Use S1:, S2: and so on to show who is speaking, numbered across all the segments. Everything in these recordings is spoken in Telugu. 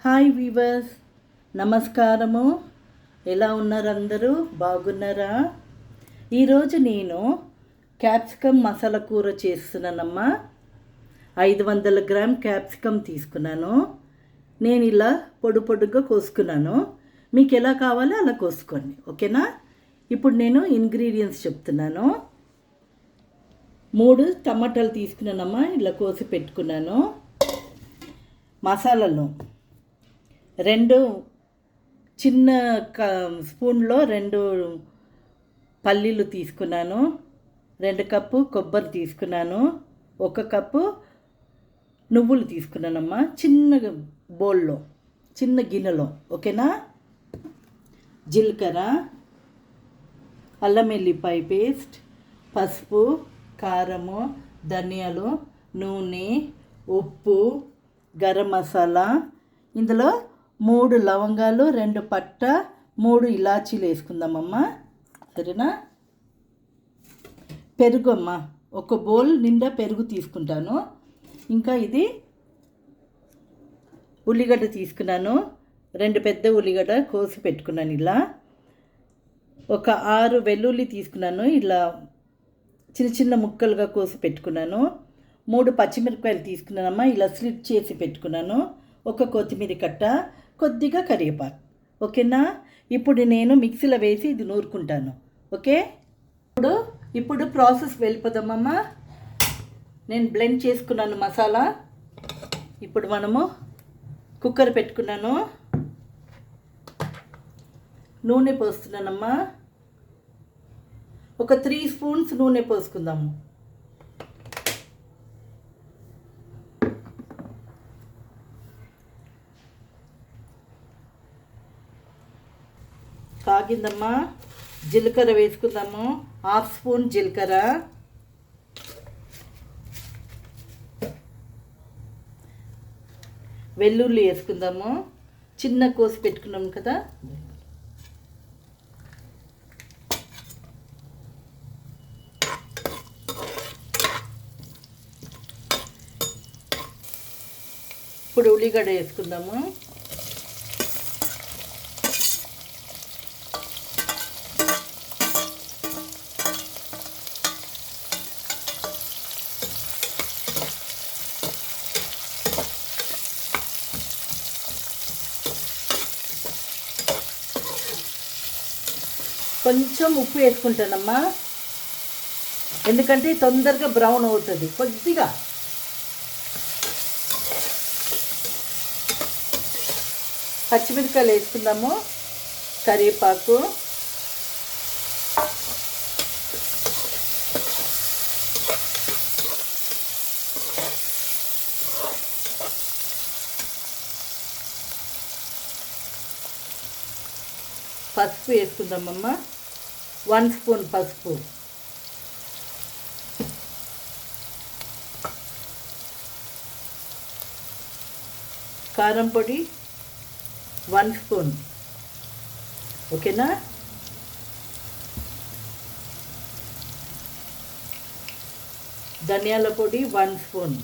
S1: హాయ్ వీవర్స్, నమస్కారము. ఎలా ఉన్నారు అందరూ? బాగున్నారా? ఈరోజు నేను క్యాప్సికమ్ మసాలా కూర చేస్తున్నానమ్మా. 500 గ్రామ్ క్యాప్సికమ్ తీసుకున్నాను. నేను ఇలా పొడుగా కోసుకున్నాను. మీకు ఎలా కావాలో అలా కోసుకోండి, ఓకేనా? ఇప్పుడు నేను ఇంగ్రీడియంట్స్ చెప్తున్నాను. 3 టమాటాలు తీసుకున్నానమ్మా, ఇలా కోసి పెట్టుకున్నాను. మసాలాలు 2 చిన్న స్పూన్లో 2 పల్లీలు తీసుకున్నాను. 2 కప్పు కొబ్బరి తీసుకున్నాను. 1 కప్పు నువ్వులు తీసుకున్నానమ్మా, చిన్న బౌల్లో, చిన్న గిన్నెలో, ఓకేనా? జీలకర్ర, అల్లం వెల్లిపాయ పేస్ట్, పసుపు, కారము, ధనియాలు, నూనె, ఉప్పు, గరం మసాలా. ఇందులో 3 లవంగాలు, 2 పట్ట, 3 ఇలాచీలు వేసుకుందామమ్మా, సరేనా? పెరుగు అమ్మా, 1 బౌల్ నిండా పెరుగు తీసుకుంటాను. ఇంకా ఇది ఉల్లిగడ్డ తీసుకున్నాను. 2 పెద్ద ఉల్లిగడ్డ కోసి పెట్టుకున్నాను. ఇలా 6 వెల్లుల్లి తీసుకున్నాను. ఇలా చిన్న ముక్కలుగా కోసి పెట్టుకున్నాను. 3 పచ్చిమిరపకాయలు తీసుకున్నానమ్మా, ఇలా స్లిట్ చేసి పెట్టుకున్నాను. 1 కొత్తిమీర కట్ట, కొద్దిగా కరివేపాకు, ఓకేనా? ఇప్పుడు నేను మిక్సీలో వేసి ఇది నూరుకుంటాను, ఓకే? ఇప్పుడు ప్రాసెస్ వెళ్ళిపోదామమ్మా. నేను బ్లెండ్ చేసుకున్నాను మసాలా. ఇప్పుడు మనము కుక్కర్ పెట్టుకున్నాను. నూనె పోస్తున్నానమ్మా. 3 స్పూన్స్ నూనె పోసుకుందాము. కాగిందమ్మా. జీలకర్ర వేసుకుందాము. 1/2 స్పూన్ జీలకర్ర, వెల్లుల్లి వేసుకుందాము, చిన్న కోసి పెట్టుకున్నాము కదా. ఇప్పుడు ఉల్లిగడ్డ వేసుకుందాము. కొంచెం ఉప్పు వేసుకుంటానమ్మా, ఎందుకంటే తొందరగా బ్రౌన్ అవుతుంది. కొద్దిగా పచ్చిమిరపకాయలు వేసుకుందాము, కరివేపాకు, పసుపు వేసుకుందామమ్మా, 1 స్పూన్ పసుపు, కారం పొడి 1 స్పూన్, ఓకేనా? ధనియాల పొడి 1 స్పూన్,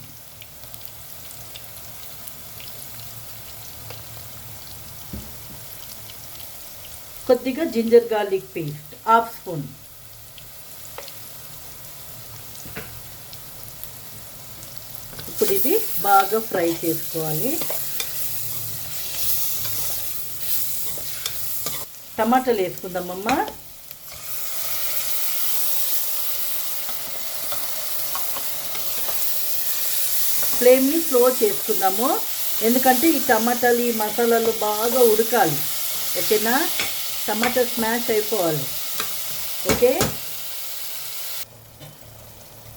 S1: కొద్దిగా జింజర్ గార్లిక్ పేస్ట్ 1/2 స్పూన్. ఇప్పుడు ఇది బాగా ఫ్రై చేసుకోవాలి. టమాటాలు వేసుకుందామమ్మా. ఫ్లేమ్ని స్లో చేసుకుందాము, ఎందుకంటే ఈ టమాటాలు, ఈ మసాలాలు బాగా ఉడకాలి, ఓకేనా? టమాటా స్మాష్ అయిపోవాలి, ఓకే?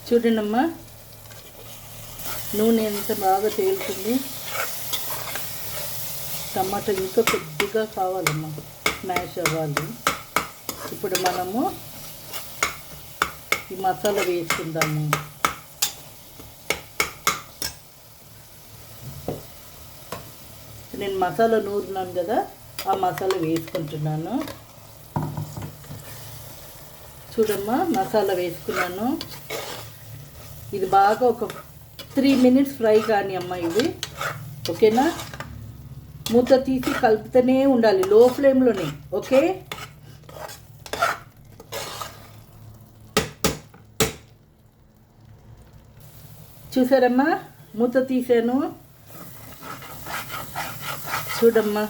S1: చూడండమ్మా, నూనె ఎంత బాగా తేలుతుంది. టమాటా ఇంకా కొద్దిగా కావాలమ్మా, స్మాష్ అవ్వాలి. ఇప్పుడు మనము ఈ మసాలా వేసుకుందాము. నేను మసాలా నూరున్నాను కదా, ఆ మసాలా వేసుకుంటున్నాను. చూడమ్మా, మసాలా వేసుకున్నాను. ఇది బాగా ఒక 3 మినిట్స్ ఫ్రై కానీ అమ్మ, ఇది ఓకేనా? మూత తీసి కలుపుతూనే ఉండాలి లో ఫ్లేమ్లోనే. ఓకే, చూసారమ్మా మూత తీసాను, చూడమ్మా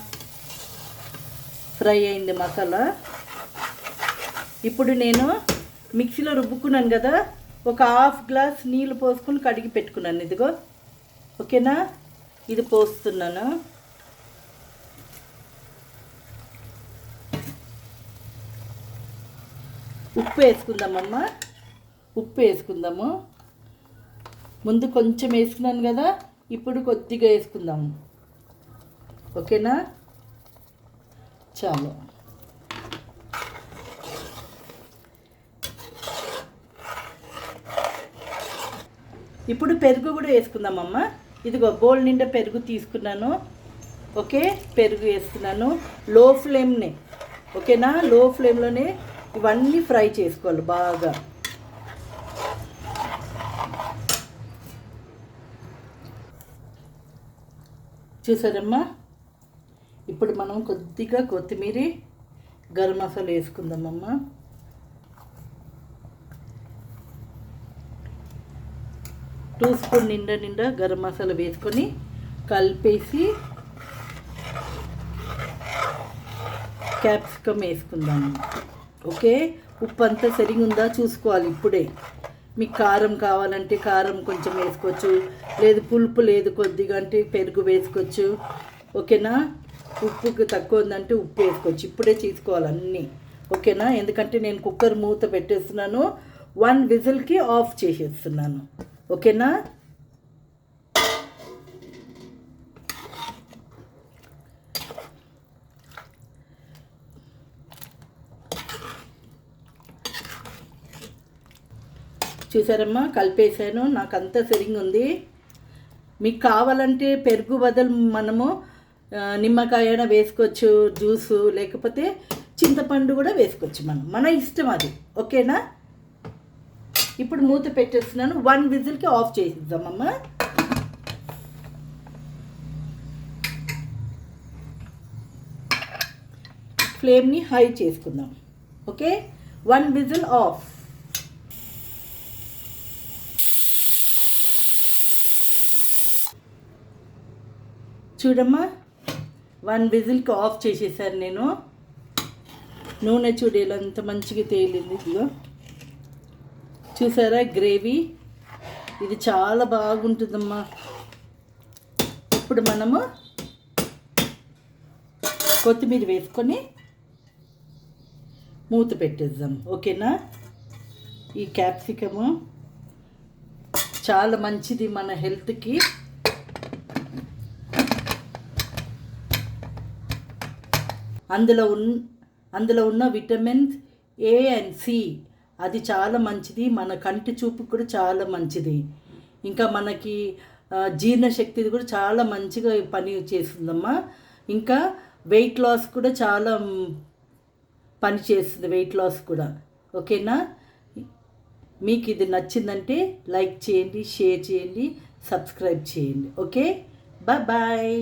S1: ఫ్రై అయింది మసాలా. ఇప్పుడు నేను మిక్సీలో రుబ్బుకున్నాను కదా, ఒక హాఫ్ గ్లాస్ నీళ్ళు పోసుకొని కడిగి పెట్టుకున్నాను. ఇదిగో ఓకేనా, ఇది పోస్తున్నాను. ఉప్పు వేసుకుందామమ్మా, ఉప్పు వేసుకుందాము. ముందు కొంచెం వేసుకున్నాను కదా, ఇప్పుడు కొద్దిగా వేసుకుందాము. ఓకేనా, చాలు. ఇప్పుడు పెరుగు కూడా వేసుకుందామమ్మా. ఇదిగో బౌల్ నిండా పెరుగు తీసుకున్నాను. ఓకే, పెరుగు వేస్తున్నాను లో ఫ్లేమ్నే. ఓకేనా, లో ఫ్లేమ్లోనే ఇవన్నీ ఫ్రై చేసుకోవాలి బాగా. చూసారమ్మా, ఇప్పుడు మనం కొద్దిగా కొత్తిమీర, గరం మసాలా వేసుకుందామమ్మా. టూ స్పూన్ నిండా గరం మసాలా వేసుకొని కలిపేసి క్యాప్సికమ్ వేసుకుందాము. ఓకే, ఉప్పు అంతా సరిగా ఉందా చూసుకోవాలి ఇప్పుడే. మీకు కారం కావాలంటే కారం కొంచెం వేసుకోవచ్చు, లేదు పులుపు లేదు కొద్దిగా అంటే పెరుగు వేసుకోవచ్చు. ఓకేనా, ఉప్పుకి తక్కువ ఉందంటే ఉప్పు వేసుకోవచ్చు. ఇప్పుడే తీసుకోవాలి అన్నీ. ఓకేనా, ఎందుకంటే నేను కుక్కర్ మూత పెట్టేస్తున్నాను, 1 విజిల్కి ఆఫ్ చేసేస్తున్నాను. ఓకేనా, చూసారమ్మా కలిపేసాను, నాకు అంతా సరిగ్గా ఉంది. మీకు కావాలంటే పెరుగు బదులు మనము నిమ్మకాయ అయినా వేసుకోవచ్చు, జ్యూసు, లేకపోతే చింతపండు కూడా వేసుకోవచ్చు, మన ఇష్టం అది. ఓకేనా, ఇప్పుడు మూత పెట్టేస్తున్నాను, 1 విజిల్కి ఆఫ్ చేసిద్దామమ్మా. ఫ్లేమ్ని హై చేసుకుందాం. Okay, 1 whistle of. చూడమ్మా 1 విజిల్కి ఆఫ్ చేసేసాను నేను. నూనె చూడేలా అంత మంచిగా తేలింది. ఇదిగో చూసారా గ్రేవీ, ఇది చాలా బాగుంటుందమ్మా. ఇప్పుడు మనము కొత్తిమీర వేసుకొని మూత పెట్టేద్దాం. ఓకేనా, ఈ క్యాప్సికము చాలా మంచిది మన హెల్త్కి. అందులో ఉన్న విటమిన్స్ ఏ అండ్ సి, అది చాలా మంచిది. మన కంటి చూపు కూడా చాలా మంచిది. ఇంకా మనకి జీర్ణశక్తి కూడా చాలా మంచిగా పని చేస్తుందమ్మా. ఇంకా వెయిట్ లాస్ కూడా చాలా పని చేస్తుంది, వెయిట్ లాస్ కూడా. ఓకేనా, మీకు ఇది నచ్చిందంటే లైక్ చేయండి, షేర్ చేయండి, సబ్స్క్రైబ్ చేయండి. Okay, bye.